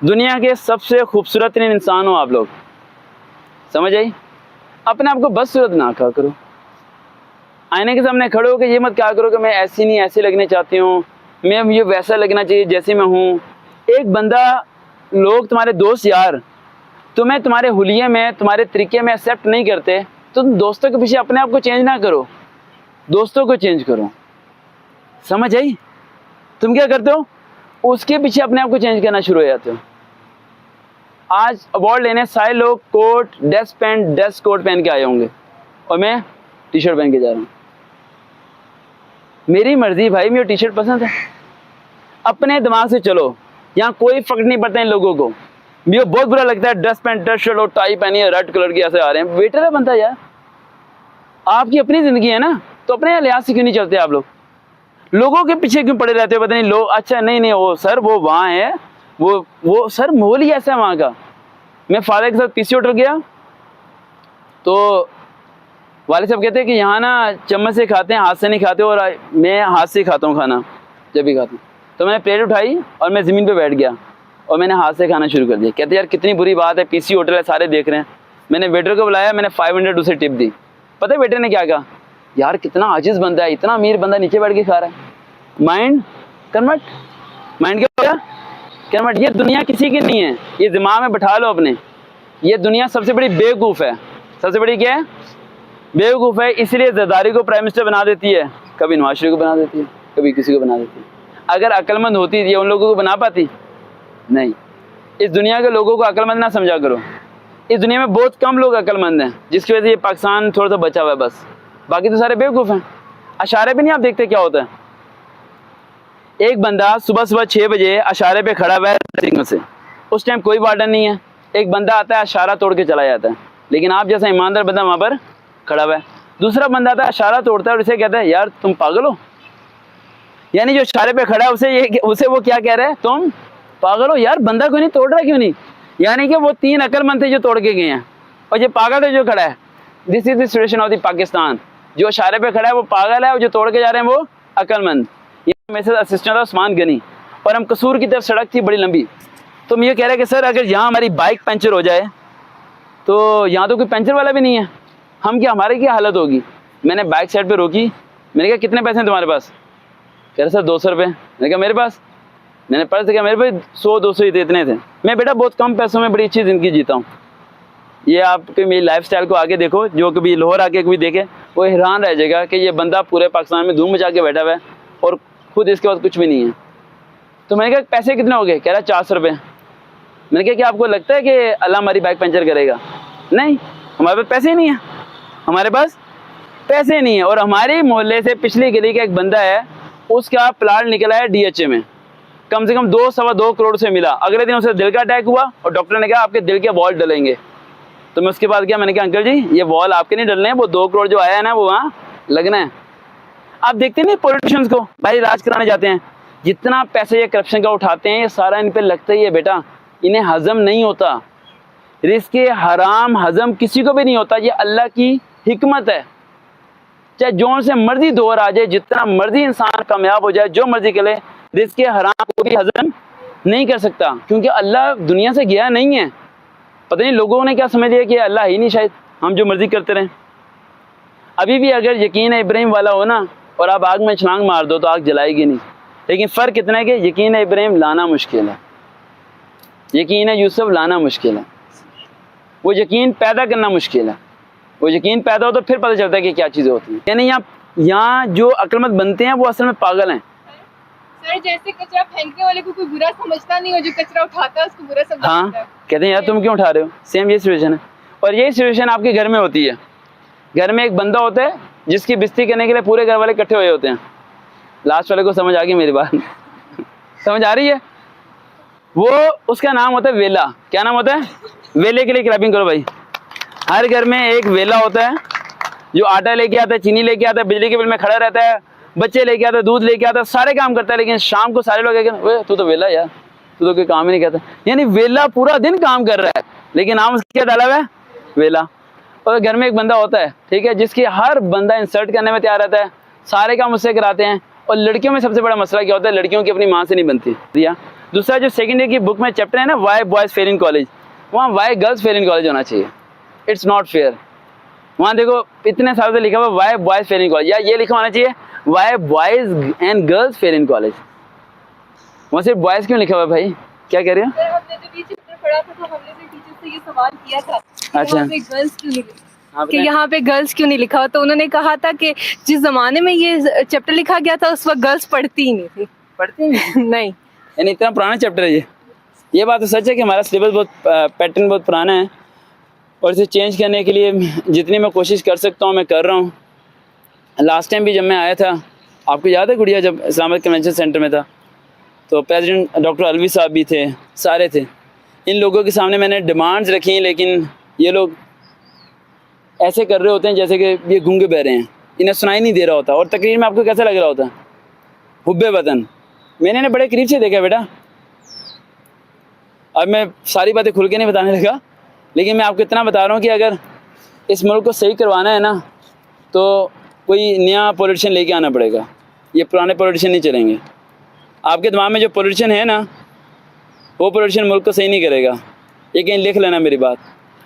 दुनिया के सबसे खूबसूरत इंसान हो आप लोग, समझ आई? अपने आप को बदसूरत ना कहा करो। आईने के सामने खड़े हो के ये मत कहा करो कि मैं ऐसी नहीं ऐसे लगने चाहती हूँ, मैं ये वैसा लगना चाहिए जैसे मैं हूँ। एक बंदा, लोग तुम्हारे दोस्त यार तुम्हें तुम्हारे हुलिये में, तुम्हारे तरीके में एक्सेप्ट नहीं करते, तो तुम दोस्तों के पीछे अपने आप को चेंज ना करो, दोस्तों को चेंज करो। समझ आई? तुम क्या करते हो? उसके पीछे अपने आप को चेंज करना शुरू हो जाते हो। आज अवार्ड लेने सारे लोग coat, desk pant, desk coat पहन के आए होंगे और मैं टी शर्ट पहन के जा रहा हूँ। मेरी मर्जी भाई, मुझे टी शर्ट पसंद है। अपने दिमाग से चलो, यहाँ कोई फर्क नहीं पड़ता इन लोगों को। मुझे बहुत बुरा लगता है ड्रेस पैंट, ड्रेस शर्ट और टाई पहनी है, रेड कलर की ऐसे आ रहे हैं। वेटर है बनता यार, आपकी अपनी जिंदगी है ना, तो अपने लिहाज से क्यों नहीं चलते आप लोग? लोगों के पीछे क्यों पड़े रहते हो? पता नहीं लोग, अच्छा नहीं वो सर वो वहाँ है, वो सर माहौल ही ऐसा है वहाँ का। मैं फादर के साथ पीसी होटल गया तो वाले साहब कहते हैं कि यहाँ ना चम्मच से खाते हैं, हाथ से नहीं खाते, और मैं हाथ से खाता हूँ खाना जब भी खाता हूँ। तो मैंने प्लेट उठाई और मैं ज़मीन पे बैठ गया और मैंने हाथ से खाना शुरू कर दिया। कहते यार कितनी बुरी बात है, पीसी होटल है, सारे देख रहे हैं। मैंने वेटर को बुलाया, मैंने 500 उसे टिप दी। पता है वेटर ने क्या कहा? यार कितना आजिज़ बंदा है, इतना अमीर बंदा नीचे बैठ के खा रहा है। माइंड कन्वर्ट, माइंड क्या हो गया? कन्वर्ट। ये दुनिया किसी की नहीं है, ये दिमाग में बैठा लो अपने। ये दुनिया सबसे बड़ी बेवकूफ़ है। सबसे बड़ी क्या है? बेवकूफ़ है। इसलिए जरदारी को प्राइम मिनिस्टर बना देती है, कभी नवाज शरीफ को बना देती है, कभी किसी को बना देती है। अगर अक्लमंद होती ये उन लोगों को बना पाती? नहीं। इस दुनिया के लोगों को अक्लमंद ना समझा करो। इस दुनिया में बहुत कम लोग अक्लमंद हैं, जिसकी वजह से ये पाकिस्तान थोड़ा सा बचा हुआ है बस, बाकी तो सारे बेवकूफ़ हैं। अशारे पे नहीं आप देखते क्या होता है? एक बंदा सुबह सुबह 6 बजे अशारे पे खड़ा हुआ है से, उस टाइम कोई वार्डन नहीं है। एक बंदा आता है अशारा तोड़ के चला जाता है, लेकिन आप जैसा ईमानदार बंदा वहाँ पर खड़ा हुआ है। दूसरा बंदा आता है अशारा तोड़ता है और उसे कहता है यार तुम पागल हो। यानी जो इशारे पे खड़ा है उसे वो क्या कह रहा है? तुम पागल हो यार, बंदा क्यों नहीं तोड़ रहा, क्यों नहीं? यानी कि वो 3 अक्लमंद थे जो तोड़ के गए हैं और ये पागल है जो खड़ा है। This is the situation of the Pakistan. जो इशारे पे खड़ा है वो पागल है और जो तोड़ के जा रहे हैं वो अक्लमंद। ये मेरे साथ असिस्टेंट था उस्मान गनी, और हम कसूर की तरफ सड़क थी बड़ी लंबी। तो मैं ये कह रहा है कि सर अगर यहाँ हमारी बाइक पंचर हो जाए तो यहाँ तो कोई पंचर वाला भी नहीं है, हम क्या, हमारी क्या हालत होगी? मैंने बाइक साइड पे रोकी, मैंने कहा कितने पैसे हैं तुम्हारे पास? कह रहे सर 200 रुपये। मैंने कहा मेरे पास? मैंने पर्स देखा, मेरे पास 100-200 ही थे, इतने थे। मैं बेटा बहुत कम पैसों में बड़ी अच्छी ज़िंदगी जीता हूँ। ये आपके मेरी लाइफस्टाइल को आगे देखो, जो कभी लाहौर आके कभी देखे वो हैरान रह जाएगा कि ये बंदा पूरे पाकिस्तान में धूम मचा के बैठा हुआ है और खुद इसके पास कुछ भी नहीं है। तो मैंने कहा पैसे कितने हो गए? कह रहा 400 रुपये। मैंने कहा कि आपको लगता है कि अल्लाह हमारी बाइक पंचर करेगा? नहीं, हमारे पास पैसे ही नहीं है, हमारे पास पैसे नहीं है। और हमारे मोहल्ले से पिछली गली का एक बंदा है, उसका प्लाट निकला है DHA में, कम से कम 2-2.25 करोड़ से मिला। अगले दिन उसे दिल का अटैक हुआ और डॉक्टर ने कहा आपके दिल के वॉल डलेंगे। तो मैं उसके बाद क्या, मैंने कहा अंकल जी ये वॉल आपके नहीं डलने हैं, वो 2 करोड़ जो आया है ना वो वहाँ लगना है। आप देखते नहीं पॉलिटिशियंस को भाई इलाज कराने जाते हैं, जितना पैसे ये करप्शन का उठाते हैं ये सारा इन पे लगता ही है बेटा, इन्हें हजम नहीं होता। रिस्क हराम हजम किसी को भी नहीं होता, ये अल्लाह की हिकमत है। चाहे जोन से मर्जी दौर आ जाए, जितना मर्जी इंसान कामयाब हो जाए, जो मर्जी करे, रिस्क हराम को भी हजम नहीं कर सकता, क्योंकि अल्लाह दुनिया से गया नहीं है। पता नहीं लोगों ने क्या समझ लिया कि अल्लाह ही नहीं, शायद हम जो मर्जी करते रहें। अभी भी अगर यकीन इब्राहिम वाला हो ना और आप आग में छलांग मार दो तो आग जलाएगी नहीं, लेकिन फ़र्क इतना है कि यकीन इब्राहिम लाना मुश्किल है, यकीन यूसुफ लाना मुश्किल है, वो यकीन पैदा करना मुश्किल है। वो यकीन पैदा हो तो फिर पता चलता है कि क्या चीज़ें होती हैं। यानी यहाँ जो अक्लमंद बनते हैं वो असल में पागल हैं। सर जैसे कचरा फेंकने वाले को कोई बुरा समझता नहीं हो, जो कचरा उठाता है उसको बुरा समझता है। हाँ, कहते हैं यार तुम क्यों उठा रहे हो। सेम ये सिचुएशन है, और यही सिचुएशन आपके घर में होती है। घर में एक बंदा होता है जिसकी बिस्ती करने के लिए पूरे घर वाले इकट्ठे हुए होते हैं। लास्ट वाले को समझ आ गई मेरी बात समझ आ रही है? वो उसका नाम होता है वेला। क्या नाम होता है? वेले के लिए क्लैपिंग करो भाई। हर घर में एक वेला होता है जो आटा लेके आता है, चीनी लेके आता है, बिजली के बिल में खड़ा रहता है, बच्चे लेके आता है, दूध लेके आता है, सारे काम करता है, लेकिन शाम को सारे लोग कहते तू तो वेला यार, तू तो कोई काम ही नहीं करता। यानी वेला पूरा दिन काम कर रहा है, लेकिन नाम उसका क्या डाला हुआ है? वेला। और घर में एक बंदा होता है, ठीक है, जिसकी हर बंदा इंसर्ट करने में तैयार रहता है, सारे काम उससे कराते हैं। और लड़कियों में सबसे बड़ा मसला क्या होता है? लड़कियों की अपनी माँ से नहीं बनती। दिया दूसरा जो सेकेंड ईयर की बुक में चैप्टर है ना, why boys fail in college, वहाँ why girls fail in college होना चाहिए। It's not fair. वहाँ देखो इतने साल से लिखा हुआ why boys fail in college, या ये लिखा होना चाहिए why boys and girls fail in college. वहाँ सिर्फ बॉयज क्यों लिखा हुआ है भाई, क्या कह रहे हो? सर हमने जब ये चैप्टर पढ़ा था तो हमने भी टीचर से ये सवाल किया था अच्छा। यहाँ पे गर्ल्स क्यों नहीं हाँ, कि यहाँ पे गर्ल्स क्यों नहीं लिखा हुआ, तो उन्होंने कहा था कि जिस जमाने में ये चैप्टर लिखा गया था उस वक्त गर्ल्स पढ़ती ही नहीं थी। पढ़ते नहीं, नहीं, यानी इतना पुराना चैप्टर है ये बात तो सच है कि हमारा सिलेबस बहुत पैटर्न बहुत पुराना है, और इसे चेंज करने के लिए जितनी मैं कोशिश कर सकता हूँ मैं कर रहा हूँ। लास्ट टाइम भी जब मैं आया था, आपको याद है गुड़िया, जब इस्लामाबाद कन्वेंशन सेंटर में था, तो प्रेसिडेंट डॉक्टर अलवी साहब भी थे, सारे थे। इन लोगों के सामने मैंने डिमांड्स रखी, लेकिन ये लोग ऐसे कर रहे होते हैं जैसे कि ये गूंगे बह रहे हैं, इन्हें सुनाई नहीं दे रहा होता। और तकरीर में आपको कैसा लग रहा होता? हुब्बे वतन। मैंने इन्हें बड़े करीब से देखा बेटा। अब मैं सारी बातें खुल के नहीं बताने लगा, लेकिन मैं आपको इतना बता रहा हूँ कि अगर इस मुल्क को सही करवाना है ना, तो कोई नया पॉलिटिशियन लेके आना पड़ेगा। ये पुराने पॉलिटिशियन नहीं चलेंगे। आपके दिमाग में जो पॉलिटिशियन है ना, वो पॉलिटिशियन मुल्क को सही नहीं करेगा। ये कहीं लिख लेना मेरी बात।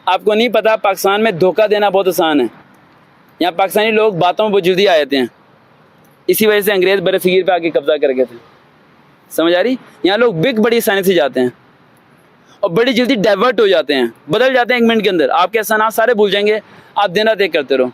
आपको नहीं पता, पाकिस्तान में धोखा देना बहुत आसान है। यहाँ पाकिस्तानी लोग बातों में बहुत जल्दी आ जाते हैं, इसी वजह से अंग्रेज़ बड़े सगीर पे आके कब्जा कर गए थे। समझ आ रही? यहाँ लोग बिग बड़ी आसानी से जाते हैं और बड़ी जल्दी डाइवर्ट हो जाते हैं, बदल जाते हैं 1 मिनट के अंदर। आपके एहसानात सारे भूल जाएंगे, आप दिन रात एक करते रहो।